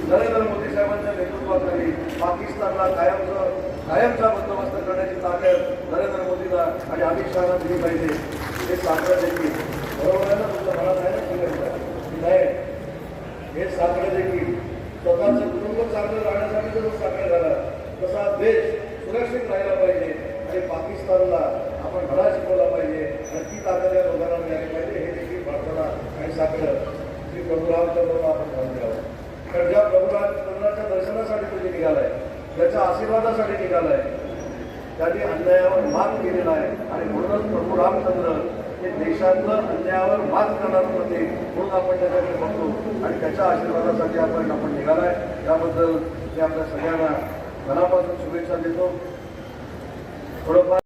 नरेंद्र मोदी साहेबांच्या नेतृत्वाखाली पाकिस्तानला कायमचा बंदोबस्त करण्याची ताकद नरेंद्र मोदीला आणि अमित शहाना दिली पाहिजे. हे साखर देखील बरोबर आहे ना, तुमच्या मनात आहे ना की नाही? हे साखर देखील स्वतःचं कुटुंब चांगलं राहण्यासाठी जर साखर झाला तसा देश सुरक्षित राहिला पाहिजे आणि पाकिस्तानला आपण धडा शिकवला पाहिजे आणि ती ताकद या लोकांना मिळाली पाहिजे. हे देखील प्रार्थना आणि साखर श्री प्रभू रामचंद्राला आपण ध्यान द्यावं. कारण ज्या प्रभू रामचंद्राच्या दर्शनासाठी तुम्ही निघालाय, त्याच्या आशीर्वादासाठी निघालाय, त्यांनी अन्यायावर मात केलेला आहे आणि म्हणूनच प्रभू रामचंद्र हे देशातलं अन्यायावर मात करणारं प्रतीक म्हणून आपण त्याच्याकडे बघतो आणि त्याच्या आशीर्वादासाठी आपण निघालाय. त्याबद्दल मी आपल्या सगळ्यांना मनापासून शुभेच्छा देतो. थोडंफार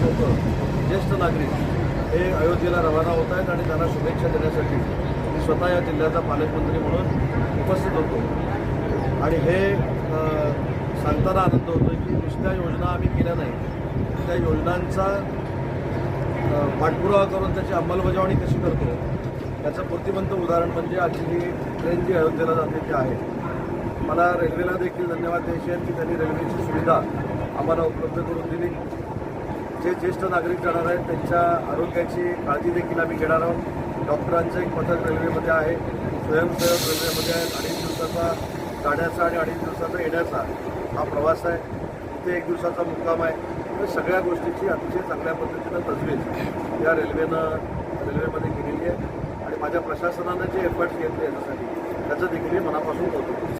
लोक, ज्येष्ठ नागरिक हे अयोध्येला रवाना होत आहेत आणि त्यांना शुभेच्छा देण्यासाठी मी स्वतः या जिल्ह्याचा पालकमंत्री म्हणून उपस्थित होतो. आणि हे सांगताना आनंद होतो की नुसत्या योजना आम्ही केल्या नाही, त्या योजनांचा पाठपुरावा करून त्याची अंमलबजावणी कशी करतो याचं मूर्तिमंत उदाहरण म्हणजे आजची ही ट्रेन जी अयोध्येला जाते ती आहे. मला रेल्वेला देखील धन्यवाद द्यायचे आहेत की त्यांनी रेल्वेची सुविधा आम्हाला उपलब्ध करून दिली. जे ज्येष्ठ नागरिक जाणार आहेत त्यांच्या आरोग्याची काळजी देखील आम्ही घेणार आहोत. डॉक्टरांचं एक पथक रेल्वेमध्ये आहे, स्वयंसेवक रेल्वेमध्ये आहेत. 2.5 दिवसाचा जाण्याचा आणि 2.5 दिवसाचा येण्याचा हा प्रवास आहे. इथे 1 दिवसाचा मुक्काम आहे. तर सगळ्या गोष्टीची अतिशय चांगल्या पद्धतीनं तजवीज या रेल्वेमध्ये केलेली आहे आणि माझ्या प्रशासनानं जे एफर्ट्स घेतले याच्यासाठी त्याचं देखील मनापासून होतो.